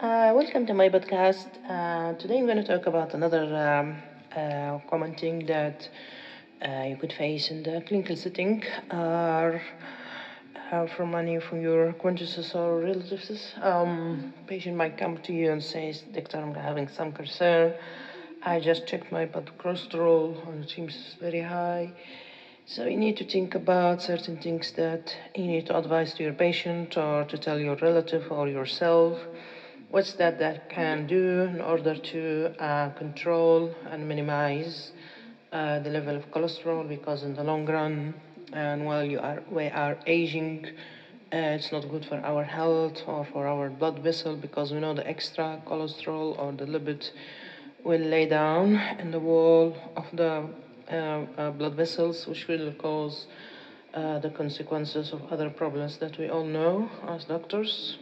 Welcome to my podcast. Today I'm going to talk about another commenting that you could face in the clinical setting from any from your acquaintances or relatives. Patient might come to you and says, Doctor, I'm having some concern. I just checked my blood cholesterol and it seems very high. So you need to think about certain things that you need to advise to your patient or to tell your relative or yourself. What's that can do in order to control and minimize the level of cholesterol, because in the long run and while we are aging, it's not good for our health or for our blood vessel, because we know the extra cholesterol or the lipid will lay down in the wall of the blood vessels, which will cause the consequences of other problems that we all know as doctors.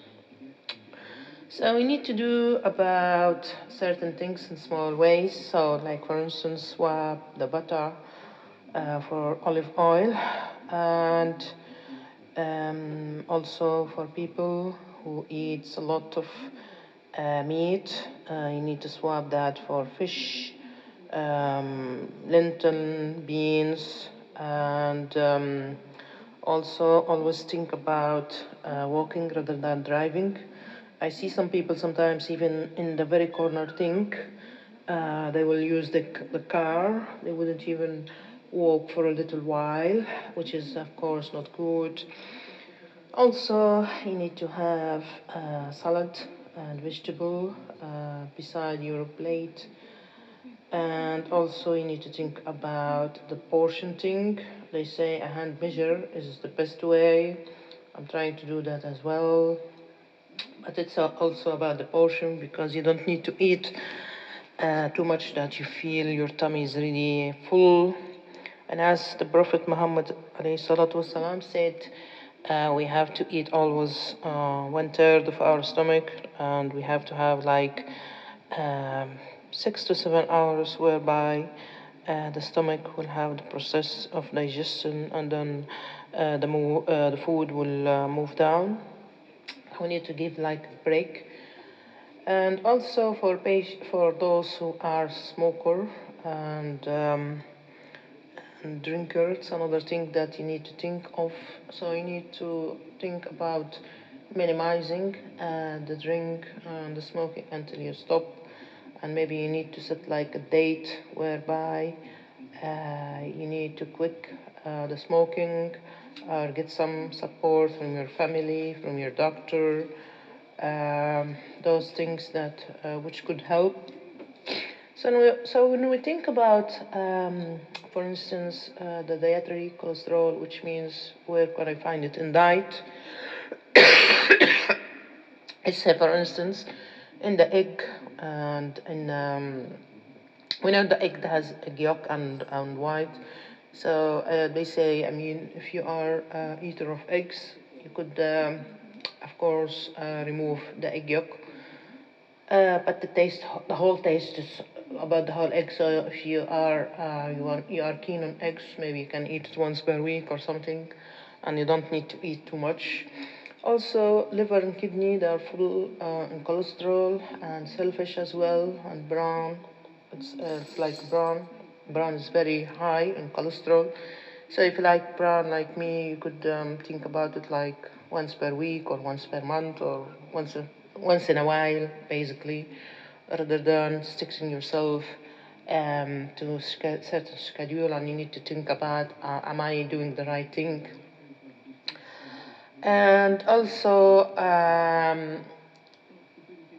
So we need to do about certain things in small ways. So like for instance, swap the butter for olive oil, and also for people who eat a lot of meat, you need to swap that for fish, lentil, beans, and also always think about walking rather than driving. I see some people sometimes even in the very corner think they will use the car. They wouldn't even walk for a little while, which is of course not good. Also, you need to have salad and vegetable beside your plate. And also you need to think about the portion thing. They say a hand measure is the best way. I'm trying to do that as well. But it's also about the portion, because you don't need to eat too much that you feel your tummy is really full. And as the Prophet Muhammad والسلام, said, we have to eat always 1/3 of our stomach, and we have to have like 6 to 7 hours whereby the stomach will have the process of digestion, and then the food will move down. We need to give like a break. And also for those who are smoker and drinker, it's another thing that you need to think of. So you need to think about minimizing the drink and the smoking until you stop. And maybe you need to set like a date whereby you need to quit the smoking, or get some support from your family, from your doctor, those things that which could help. So when we think about, for instance, the dietary cholesterol, which means where can I find it in diet? It's for instance in the egg, and we know the egg has egg yolk and white. So they say, I mean, if you are eater of eggs, you could, of course, remove the egg yolk. But the whole taste is about the whole egg. So if you are you are keen on eggs, maybe you can eat it once per week or something, and you don't need to eat too much. Also, liver and kidney, they are full in cholesterol, and shellfish as well, and brown. It's like brown. Brown is very high in cholesterol. So if you like brown like me, you could think about it like once per week or once per month, or once in a while, basically, rather than sticking yourself to a certain schedule, and you need to think about, am I doing the right thing? And also,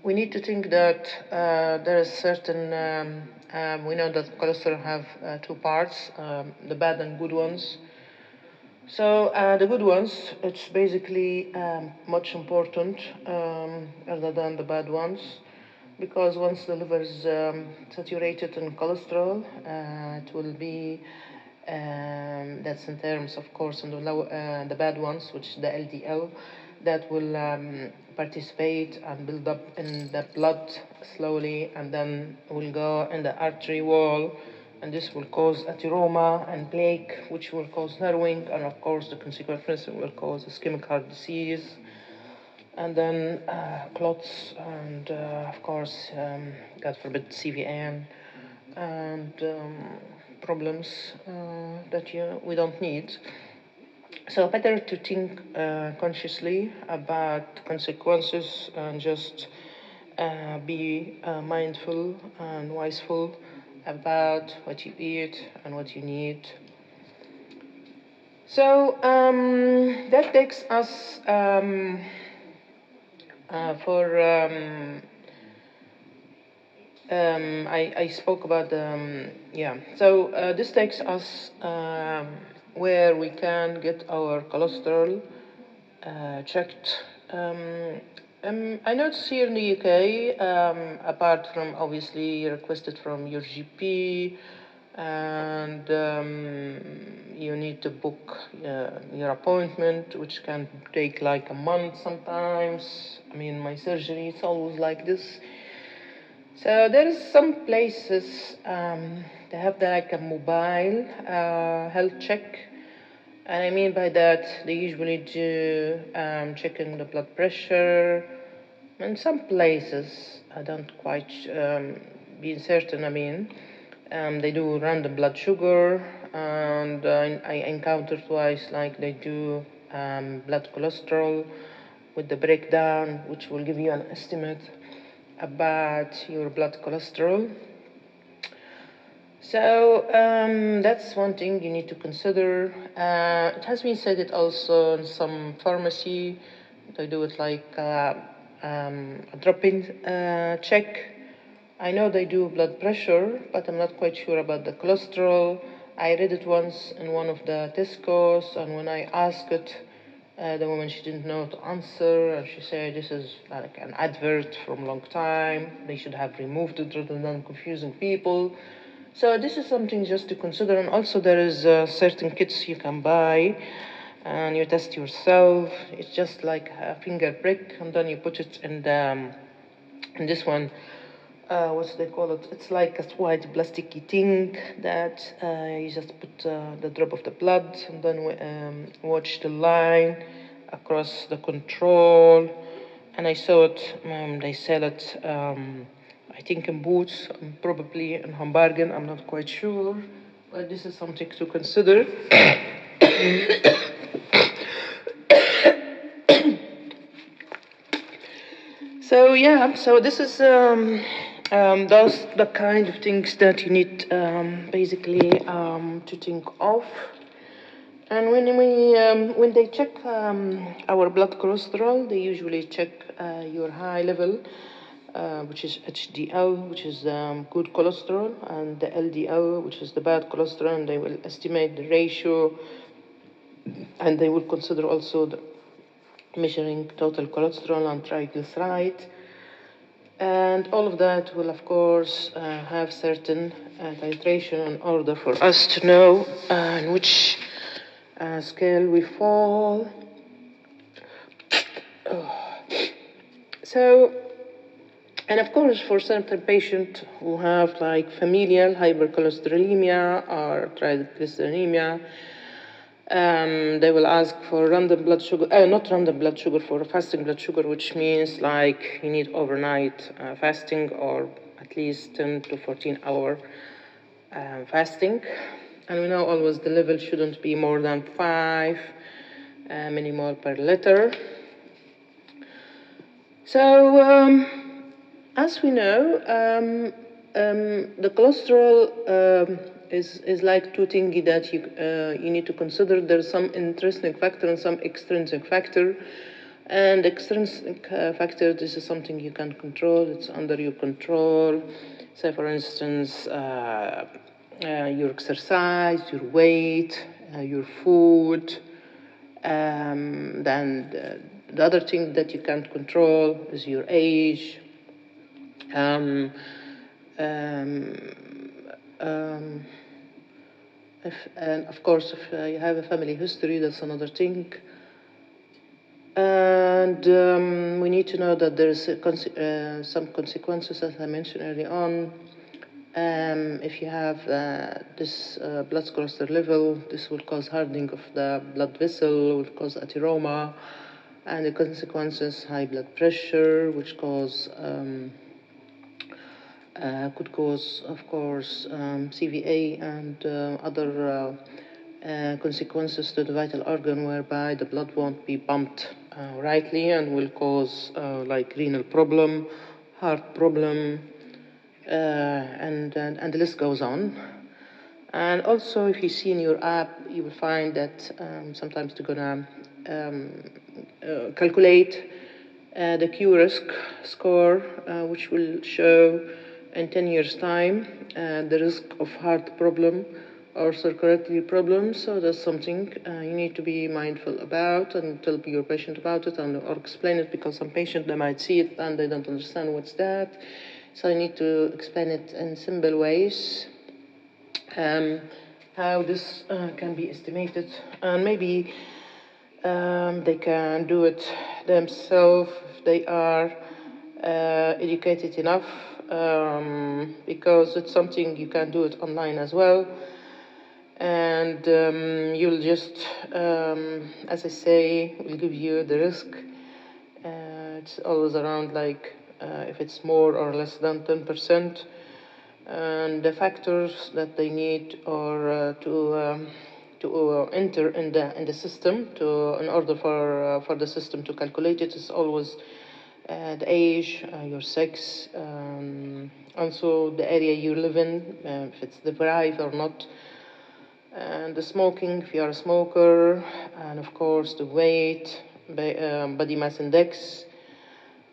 we need to think that there is certain, we know that cholesterol have two parts, the bad and good ones. So the good ones, it's basically much important rather than the bad ones, because once the liver is saturated in cholesterol, it will be, that's in terms, of course, in the bad ones, which is the LDL, that will participate and build up in the blood slowly, and then will go in the artery wall, and this will cause atheroma and plaque, which will cause narrowing, and of course the consequence will cause ischemic heart disease. and then clots, and of course, God forbid, CVN, and problems that we don't need. So better to think consciously about consequences and just be mindful and wiseful about what you eat and what you need. So that takes us for I spoke about so this takes us where we can get our cholesterol checked. I noticed here in the UK, apart from obviously requested from your GP, and you need to book your appointment, which can take like a month sometimes. I mean, my surgery, it's always like this. So there is some places they have like a mobile health check, and I mean by that they usually do checking the blood pressure. In some places, I don't quite be certain. I mean, they do random blood sugar, and I encountered twice like they do blood cholesterol with the breakdown, which will give you an estimate about your blood cholesterol. So that's one thing you need to consider. It has been said it also in some pharmacy, they do it like a drop-in check. I know they do blood pressure, but I'm not quite sure about the cholesterol. I read it once in one of the Tesco's, and when I asked it, the woman, she didn't know to answer, and she said this is like an advert from a long time. They should have removed it rather than confusing people. So this is something just to consider. And also there is certain kits you can buy, and you test yourself. It's just like a finger prick, and then you put it in this one. What they call it? It's like a white plasticky thing that you just put the drop of the blood, and then watch the line across the control. And I saw it. They sell it. I think in Boots, probably in Hamburgen. I'm not quite sure, but this is something to consider. So yeah, so this is those the kind of things that you need basically to think of. And when they check our blood cholesterol, they usually check your high level, which is HDL, which is good cholesterol, and the LDL, which is the bad cholesterol, and they will estimate the ratio, and they will consider also the measuring total cholesterol and triglyceride. And all of that will, of course, have certain titration in order for us to know in which scale we fall. So, and of course, for certain patients who have like familial hypercholesterolemia or triglyceridemia, they will ask for random blood sugar, not random blood sugar, for fasting blood sugar, which means like you need overnight fasting or at least 10 to 14 hour fasting. And we know always the level shouldn't be more than 5 millimole per liter. So, as we know, the cholesterol is like two things that you need to consider. There's some intrinsic factor and some extrinsic factor. And extrinsic factor, this is something you can control. It's under your control. Say, for instance, your exercise, your weight, your food. Then the other thing that you can't control is your age. And of course, if you have a family history, that's another thing. And we need to know that there's some consequences, as I mentioned early on. If you have this blood cholesterol level, this will cause hardening of the blood vessel, will cause atheroma, and the consequences: high blood pressure, which could cause, of course, CVA and other consequences to the vital organ, whereby the blood won't be pumped rightly and will cause like renal problem, heart problem, and the list goes on. And also, if you see in your app, you will find that sometimes they're gonna calculate the Q-risk score, which will show in 10 years' time the risk of heart problem or circulatory problems. So that's something you need to be mindful about and tell your patient about it, or explain it, because some patients, they might see it and they don't understand what's that. So you need to explain it in simple ways, how this can be estimated, and maybe they can do it themselves if they are educated enough, because it's something you can do it online as well. And you'll just, as I say, will give you the risk. It's always around, like, if it's more or less than 10%, and the factors that they need or to enter in the system in order for the system to calculate it is always the age, your sex, also the area you live in, if it's deprived or not, and the smoking, if you are a smoker, and of course the weight, body mass index,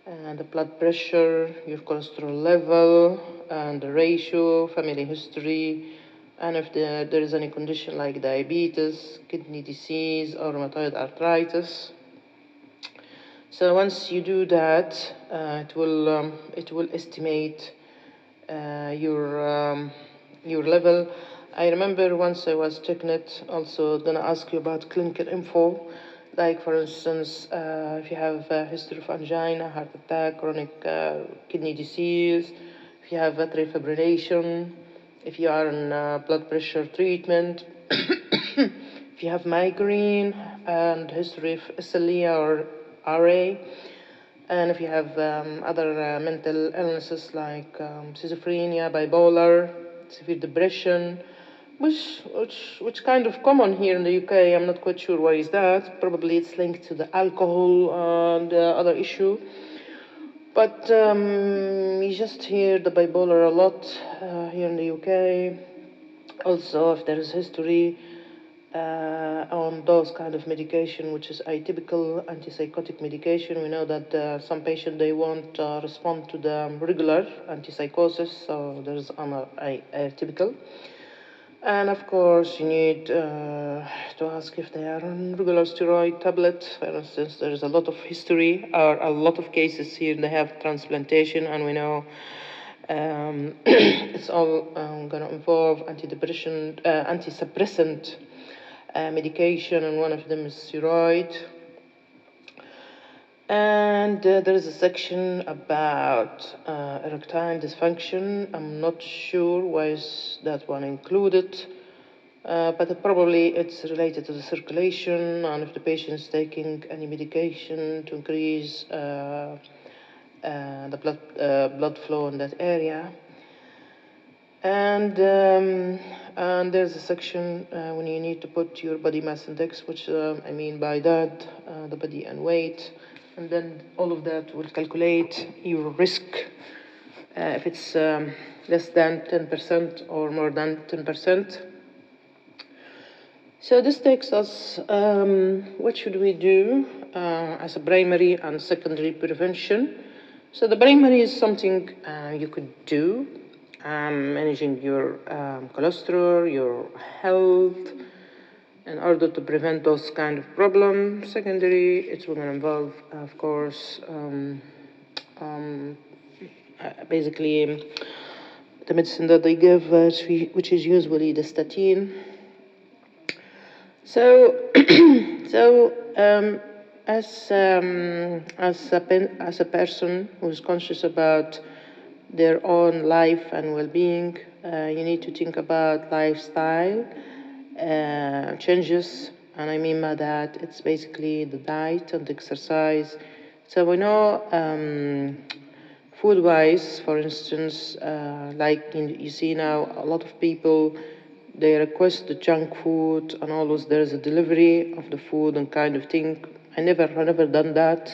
and the blood pressure, your cholesterol level, and the ratio, family history, and if there is any condition like diabetes, kidney disease, or rheumatoid arthritis. So once you do that, it will estimate your level. I remember once I was checking it, also gonna ask you about clinical info, like for instance, if you have a history of angina, heart attack, chronic kidney disease, if you have atrial fibrillation, if you are on blood pressure treatment, if you have migraine and history of SLE or RA, and if you have other mental illnesses like schizophrenia, bipolar, severe depression, which kind of common here in the UK. I'm not quite sure why is that. Probably it's linked to the alcohol and other issue. But you just hear the bipolar a lot here in the UK. Also, if there is history on those kind of medication, which is atypical antipsychotic medication, we know that some patients, they won't respond to the regular antipsychosis, so there is atypical. And of course, you need to ask if they are on regular steroid tablet. For instance, there is a lot of history or a lot of cases here. They have transplantation, and we know it's all going to involve antisuppressant medication, and one of them is steroid. And there is a section about erectile dysfunction. I'm not sure why is that one included, but probably it's related to the circulation, and if the patient is taking any medication to increase the blood flow in that area. And there's a section when you need to put your body mass index, which I mean by that the body and weight, and then all of that will calculate your risk if it's less than 10% or more than 10%. So this takes us, what should we do as a primary and secondary prevention? So the primary is something you could do, managing your cholesterol, your health, in order to prevent those kind of problems. Secondary, it's going to involve, of course, basically the medicine that they give, which is usually the statin. So, as a person who's conscious about their own life and well-being, you need to think about lifestyle changes And I mean by that, it's basically the diet and exercise. So we know food-wise, for instance, like you see now, a lot of people, they request the junk food, and always there's a delivery of the food and kind of thing. I never done that,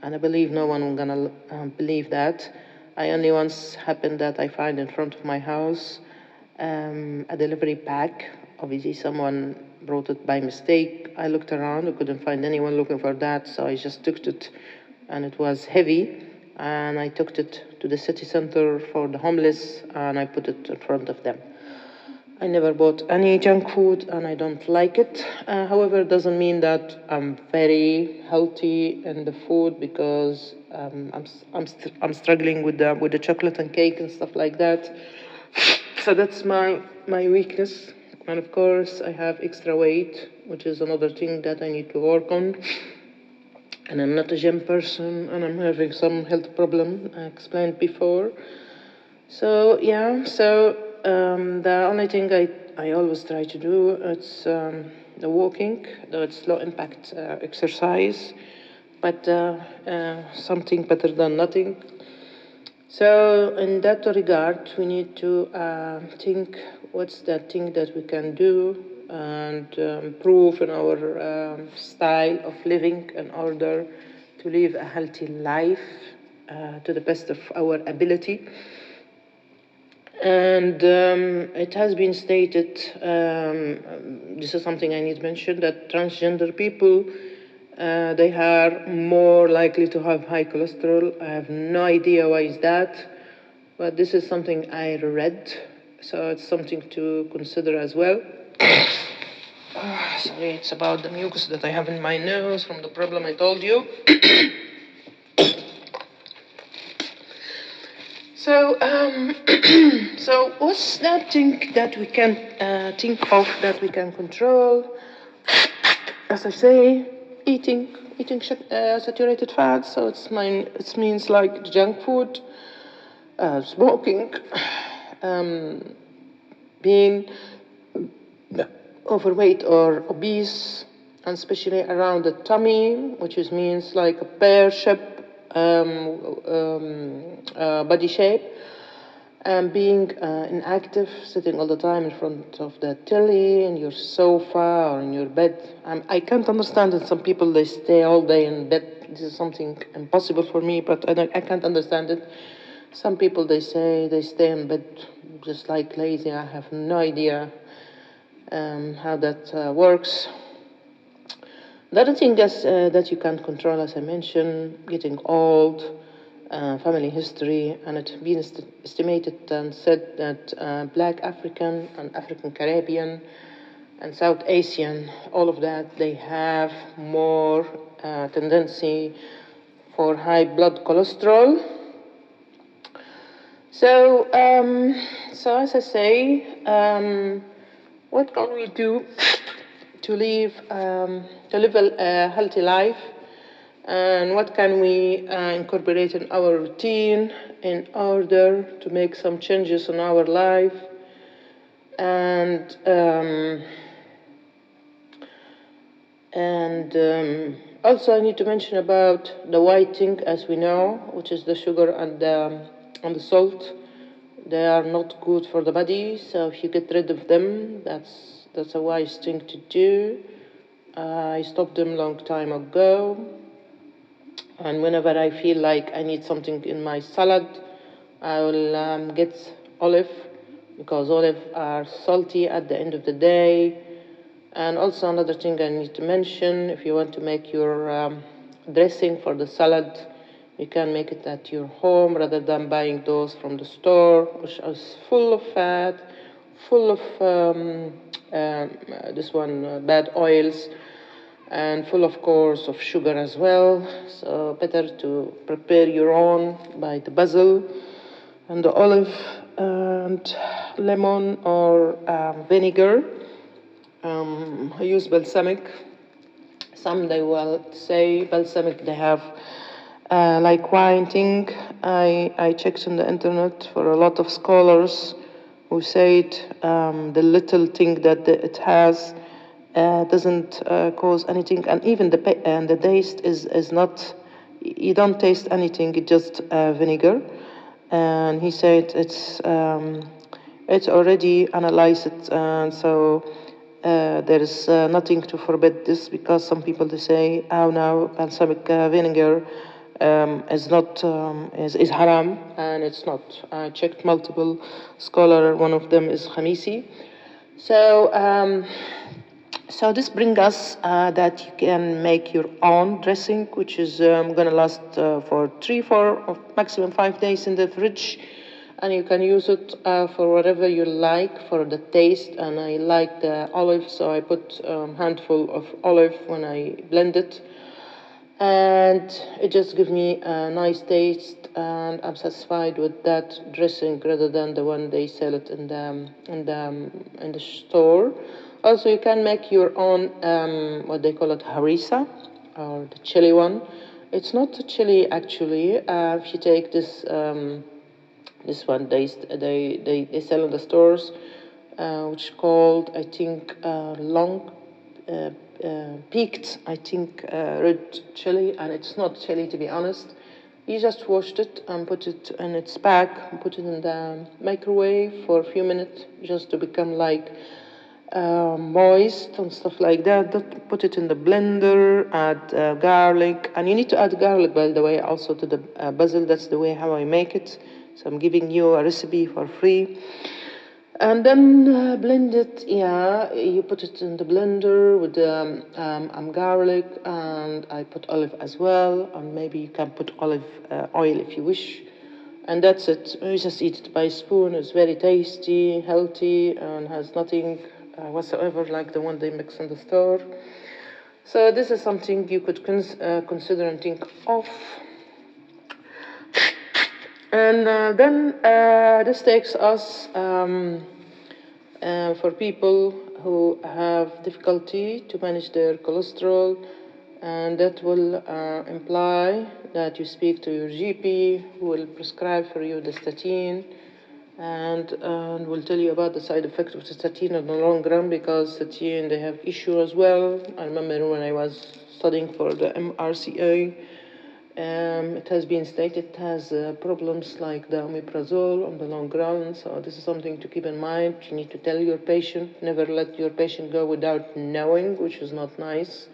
and I believe no one gonna believe that. I only once happened that I find in front of my house a delivery pack. Obviously, someone brought it by mistake. I looked around, I couldn't find anyone looking for that, so I just took it, and it was heavy. And I took it to the city center for the homeless, and I put it in front of them. I never bought any junk food, and I don't like it. However, it doesn't mean that I'm very healthy in the food, because I'm struggling with the chocolate and cake and stuff like that. So that's my weakness. And of course, I have extra weight, which is another thing that I need to work on. And I'm not a gym person, and I'm having some health problem I explained before. So yeah, the only thing I always try to do, it's the walking, though it's low impact exercise, but something better than nothing. So in that regard, we need to think what's that thing that we can do and improve in our style of living in order to live a healthy life to the best of our ability. And it has been stated, this is something I need to mention, that transgender people, they are more likely to have high cholesterol. I have no idea why is that, but this is something I read, so it's something to consider as well. Sorry, it's about the mucus that I have in my nose from the problem I told you. So what's that thing that we can think of that we can control? As I say, eating saturated fats. So it means like junk food, smoking, being overweight or obese, and especially around the tummy, which means like a pear-shaped body shape, and being inactive, sitting all the time in front of the telly, in your sofa or in your bed. I can't understand that some people, they stay all day in bed. This is something impossible for me, but I can't understand it. Some people, they say they stay in bed just like lazy. I have no idea how that works. The other thing that you can't control, as I mentioned, getting old, family history, and it's been estimated and said that Black African and African Caribbean and South Asian, all of that, they have more tendency for high blood cholesterol. So as I say, what can we do to live a healthy life, and what can we incorporate in our routine in order to make some changes in our life? And also I need to mention about the white thing, as we know, which is the sugar and the salt. They are not good for the body, so if you get rid of them, that's a wise thing to do. I stopped them long time ago, and whenever I feel like I need something in my salad, I will get olive, because olive are salty at the end of the day. And also another thing I need to mention, if you want to make your dressing for the salad, you can make it at your home rather than buying those from the store, which is full of fat, full of bad oils, and full, of course, of sugar as well. So better to prepare your own by the basil and the olive and lemon or vinegar. I use balsamic. Some, they will say balsamic, they have like wine thing. I checked on the internet for a lot of scholars who said the little thing that it has doesn't cause anything, and even the taste is not. You don't taste anything. It's just vinegar, and he said it's already analyzed, and so there is nothing to forbid this, because some people they say, oh no, balsamic vinegar is not is haram, and it's not. I checked multiple scholar. One of them is Khamisi. So. So this brings us that you can make your own dressing, which is going to last for 3, 4, or maximum 5 days in the fridge, and you can use it for whatever you like for the taste. And I like the olive, so I put a handful of olive when I blend it, and it just gives me a nice taste, and I'm satisfied with that dressing rather than the one they sell it in the store. Also, you can make your own what they call it, harissa, or the chili one. It's not a chili actually. If you take this one they sell in the stores, which is called, I think, long peaked, I think, red chili, and it's not chili, to be honest. You just washed it and put it in its pack and put it in the microwave for a few minutes, just to become like moist and stuff like that. Put it in the blender, add garlic, and you need to add garlic, by the way, also to the basil. That's the way how I make it, so I'm giving you a recipe for free. And then blend it. Yeah, you put it in the blender with garlic, and I put olive as well, and maybe you can put olive oil if you wish. And that's it. You just eat it by a spoon. It's very tasty, healthy, and has nothing whatsoever like the one they mix in the store. So this is something you could consider and think of. And then this takes us for people who have difficulty to manage their cholesterol, and that will imply that you speak to your GP, who will prescribe for you the statin, and will tell you about the side effects of the statin in the long run, because statin, they have issue as well. I remember when I was studying for the MRCA, it has been stated it has problems like the omeprazole on the long run. So this is something to keep in mind. You need to tell your patient. Never let your patient go without knowing, which is not nice.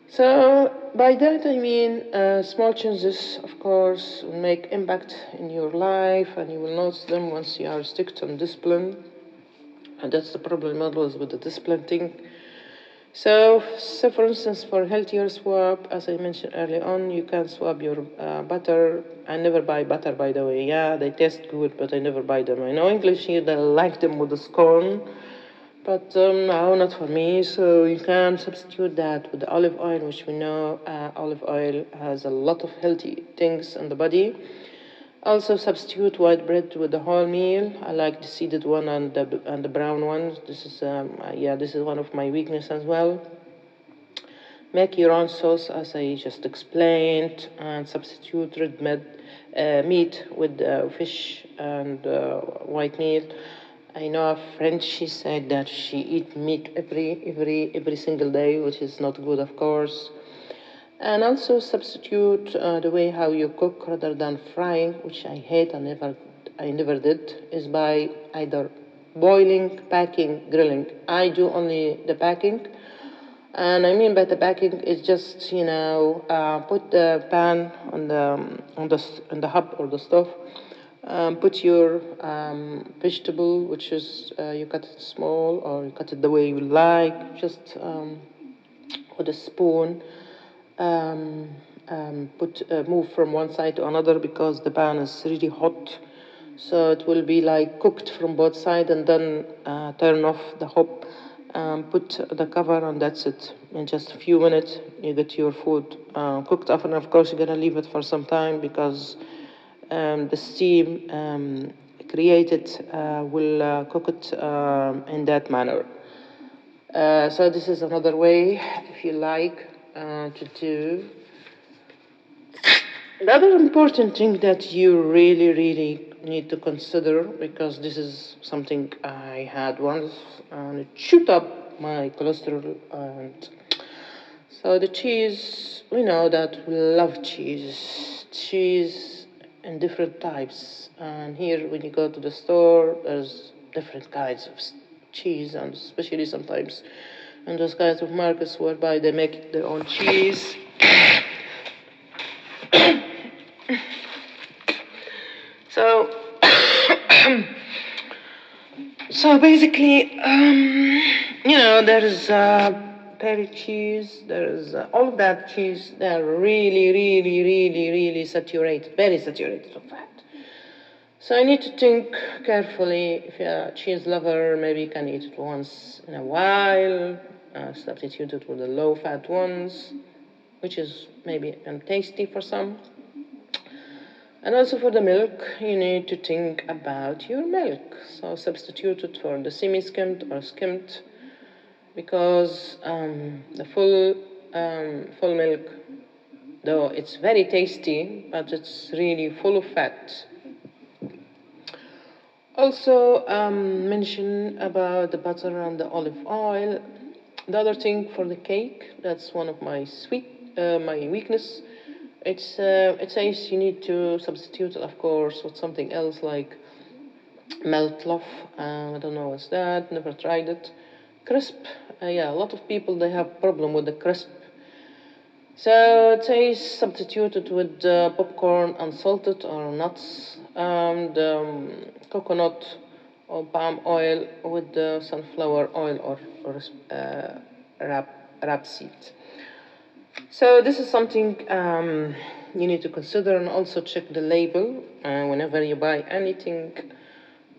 So by that I mean small changes, of course, will make impact in your life, and you will notice them once you are strict on discipline. And that's the problem always with the discipline thing. So for instance, for healthier swap, as I mentioned earlier on, you can swap your butter. I never buy butter, by the way. Yeah, they taste good, but I never buy them. I know English here, they like them with the scone, but no, not for me. So you can substitute that with the olive oil, which we know olive oil has a lot of healthy things in the body. Also substitute white bread with the wholemeal. I like the seeded one and the brown one. This is this is one of my weaknesses as well. Make your own sauce, as I just explained, and substitute red meat with fish and white meat. I know a friend. She said that she eat meat every single day, which is not good, of course. And also substitute the way how you cook rather than frying, which I hate. I never did, is by either boiling, packing, grilling. I do only the packing, and I mean by the packing is just put the pan on the hob or the stove. Put your vegetable, which is you cut it small or you cut it the way you like, just with a spoon. Move from one side to another, because the pan is really hot, so it will be like cooked from both sides, and then turn off the hob, put the cover, and that's it. In just a few minutes you get your food cooked up, and of course you're gonna leave it for some time, because the steam created will cook it in that manner. So this is another way, if you like, to do. The other important thing that you really need to consider, because this is something I had once, and it shoot up my cholesterol. And so the cheese, we know that we love cheese in different types. And here, when you go to the store, there's different kinds of cheese, and especially sometimes in those kinds of markets whereby they make their own cheese. So, so basically, there is Perry cheese, there is all of that cheese. They're really, really, really, really saturated, very saturated of fat. So I need to think carefully. If you're a cheese lover, maybe you can eat it once in a while, substitute it with the low-fat ones, which is maybe tasty for some. And also for the milk, you need to think about your milk. So substitute it for the semi-skimmed or skimmed, because the full milk, though it's very tasty, but it's really full of fat. Also, mention about the butter and the olive oil. The other thing for the cake, that's one of my my weakness. It says you need to substitute, of course, with something else like melt loaf. I don't know what's that. Never tried it. Crisp. Yeah, a lot of people they have problem with the crisp. So it says substitute it with popcorn, unsalted or nuts, and coconut or palm oil with sunflower oil or rapeseed. So this is something you need to consider, and also check the label. Whenever you buy anything,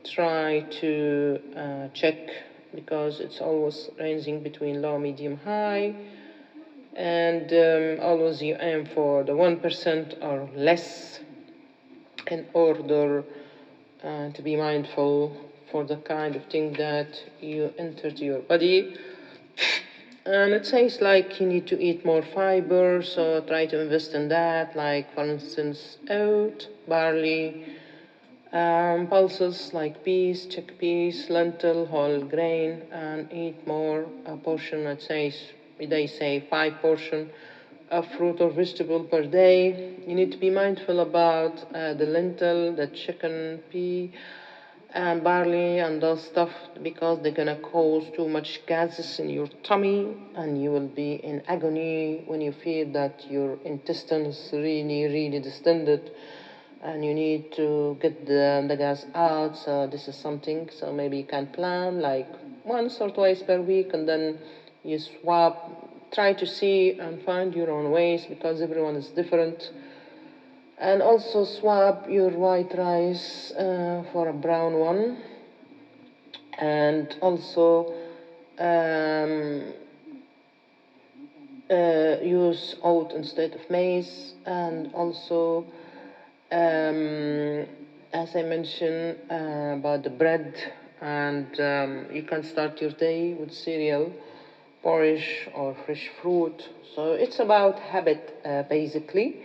try to check, because it's always ranging between low, medium, high. And always you aim for the 1% or less in order to be mindful for the kind of thing that you enter to your body. And it says like you need to eat more fiber, so try to invest in that, like for instance oat, barley, pulses like peas, chickpeas, lentil, whole grain, and eat more a portion. They say 5 portion of fruit or vegetable per day. You need to be mindful about the lentil, the chicken, pea, and barley and those stuff, because they're gonna cause too much gases in your tummy, and you will be in agony when you feel that your intestines really, really distended, and you need to get the gas out. So this is something. So maybe you can plan like once or twice per week, and then you swap. Try to see and find your own ways, because everyone is different. And also swap your white rice for a brown one, and also use oat instead of maize. And also, as I mentioned about the bread, and you can start your day with cereal, porridge, or fresh fruit. So it's about habit, basically.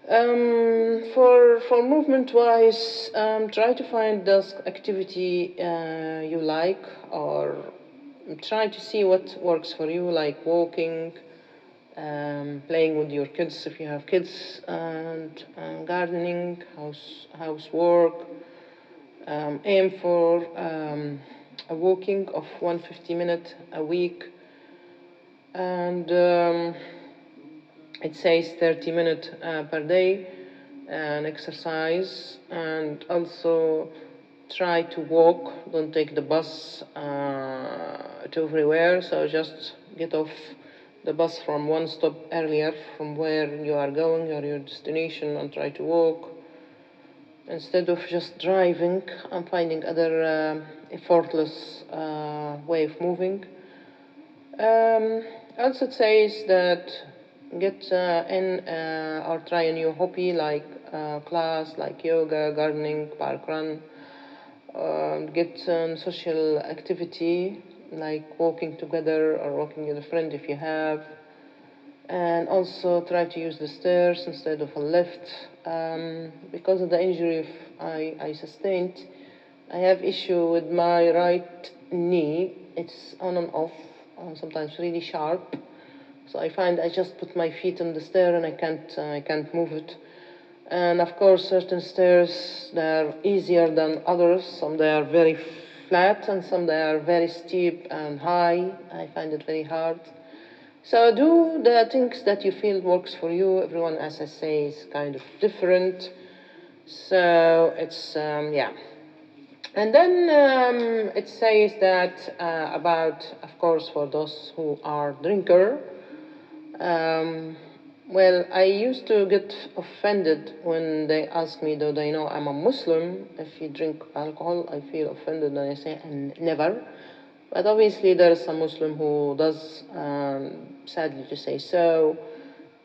For movement wise, try to find this activity you like, or try to see what works for you, like walking, playing with your kids if you have kids, and gardening, housework. Aim for a walking of 150 minutes a week, and it says 30 minutes per day, and exercise. And also try to walk, don't take the bus to everywhere. So just get off the bus from one stop earlier from where you are going or your destination, and try to walk instead of just driving and finding other effortless way of moving. Also it says that get in or try a new hobby, like class like yoga, gardening, park run. Get social activity like walking together or walking with a friend if you have. And also try to use the stairs instead of a lift. Because of the injury I sustained, I have issue with my right knee. It's on and off, sometimes really sharp. So I find I just put my feet on the stair and I can't move it. And of course, certain stairs, they're easier than others. Some they are very flat and some they are very steep and high. I find it very hard. So do the things that you feel works for you. Everyone, as I say, is kind of different. So it's, yeah. And then it says that about, of course, for those who are drinker, well, I used to get offended when they ask me, do they know I'm a Muslim? If you drink alcohol, I feel offended and I say, never. But obviously there is some Muslim who does, sadly to say so.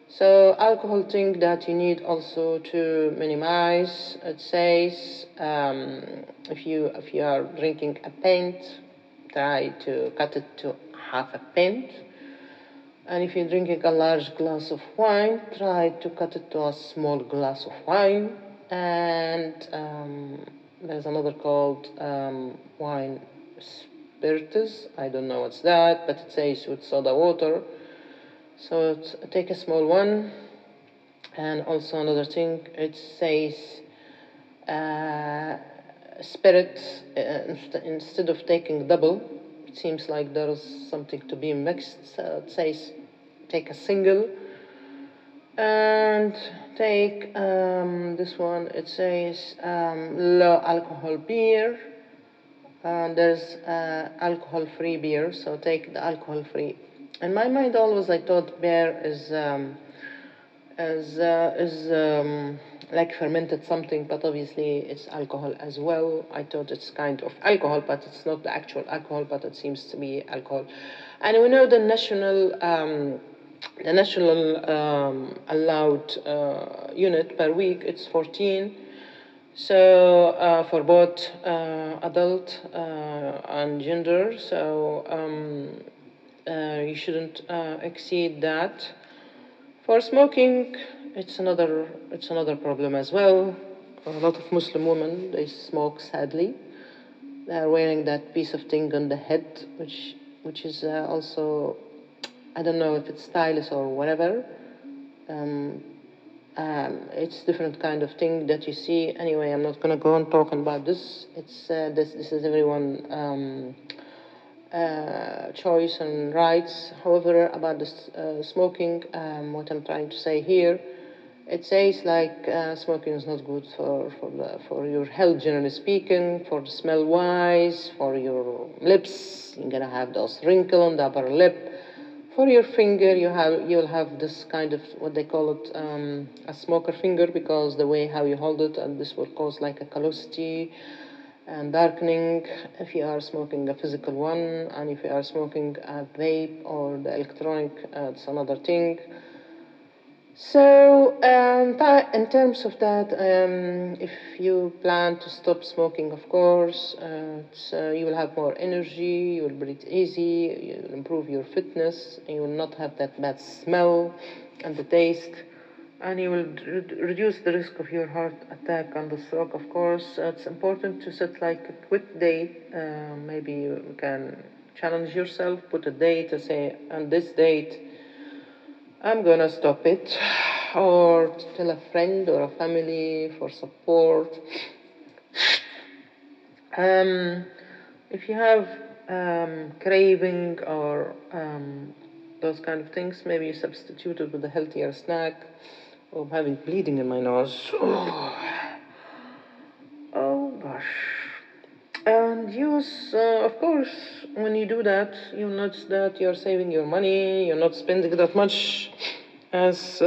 So alcohol thing that you need also to minimize. It says if you are drinking a pint, try to cut it to half a pint. And if you're drinking a large glass of wine, try to cut it to a small glass of wine. And there's another called wine spiritus. I don't know what's that, but it says with soda water. So take a small one. And also another thing, it says spirit, instead of taking double, it seems like there is something to be mixed. So it says take a single. And take this one, it says low alcohol beer. And there's alcohol-free beer, so take the alcohol-free. In my mind, always I thought beer is like fermented something, but obviously it's alcohol as well. I thought it's kind of alcohol, but it's not the actual alcohol, but it seems to be alcohol. And we know the national allowed unit per week, it's 14. So for both adult and gender, so you shouldn't exceed that. For smoking, it's another problem as well. A lot of Muslim women, they smoke, sadly. They are wearing that piece of thing on the head, which is also, I don't know if it's stylish or whatever. It's different kind of thing that you see. Anyway, I'm not going to go on talking about this. It's this is everyone choice and rights. However, about this smoking, what I'm trying to say here, it says like smoking is not good for your health, generally speaking, for the smell wise, for your lips. You're gonna have those wrinkles on the upper lip. For your finger, you'll have this kind of what they call it a smoker finger, because the way how you hold it, and this will cause like a callosity and darkening if you are smoking a physical one, and if you are smoking a vape or the electronic, it's another thing. So in terms of that, if you plan to stop smoking, of course, you will have more energy, you will breathe easy, you will improve your fitness, and you will not have that bad smell and the taste, and you will reduce the risk of your heart attack and the stroke, of course. It's important to set like a quit date. Maybe you can challenge yourself, put a date, and say, on this date, I'm gonna stop it, or tell a friend or a family for support. If you have craving or those kind of things, maybe you substitute it with a healthier snack. Oh, I'm having bleeding in my nose. Oh gosh. And use, of course, when you do that, you notice that you're saving your money, you're not spending that much as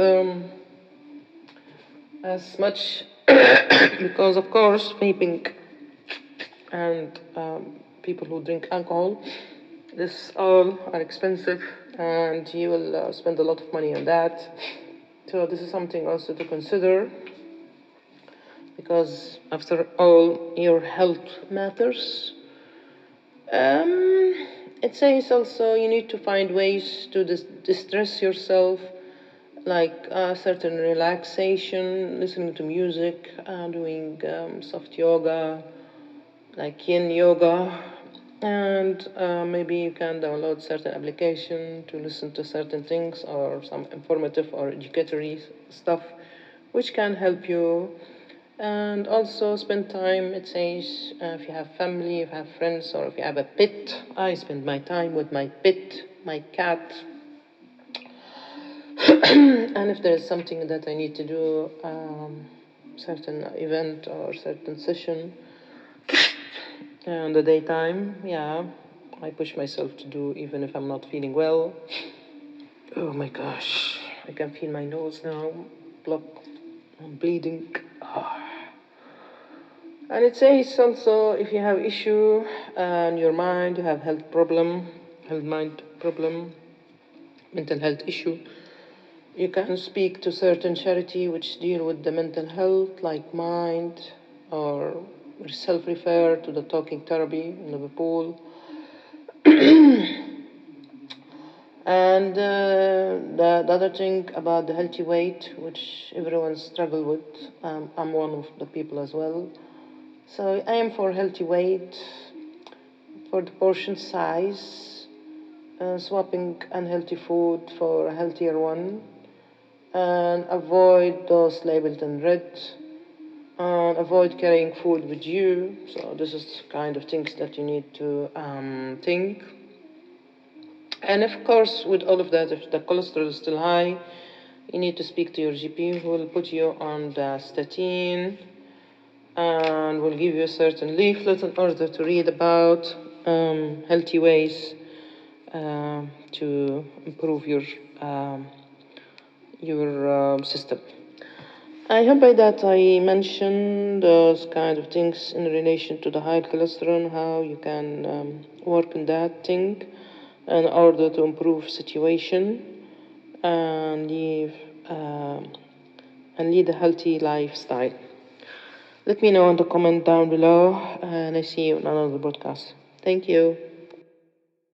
much, because of course, vaping and people who drink alcohol, this all are expensive, and you will spend a lot of money on that. So this is something also to consider, because after all, your health matters. It says also you need to find ways to distress yourself, like certain relaxation, listening to music, doing soft yoga, like yin yoga. And maybe you can download certain application to listen to certain things or some informative or educatory stuff which can help you. And also spend time, it says, if you have family, if you have friends, or if you have a pet. I spend my time with my pet, my cat. And if there is something that I need to do, certain event or certain session in the daytime, yeah, I push myself to do even if I'm not feeling well. Oh my gosh, I can feel my nose now, block, I'm bleeding. And it says also if you have issue in your mind, you have health problem, health mind problem, mental health issue, you can speak to certain charity which deal with the mental health, like Mind, or self-refer to the talking therapy in Liverpool. And the other thing about the healthy weight, which everyone struggle with, I'm one of the people as well. So I am for healthy weight, for the portion size, swapping unhealthy food for a healthier one, and avoid those labeled in red, and avoid carrying food with you. So this is kind of things that you need to think. And of course, with all of that, if the cholesterol is still high, you need to speak to your GP, who will put you on the statin and will give you a certain leaflet in order to read about healthy ways to improve your system. I hope by that I mentioned those kind of things in relation to the high cholesterol, how you can work on that thing in order to improve situation and lead a healthy lifestyle. Let me know in the comment down below, and I see you in another podcast. Thank you.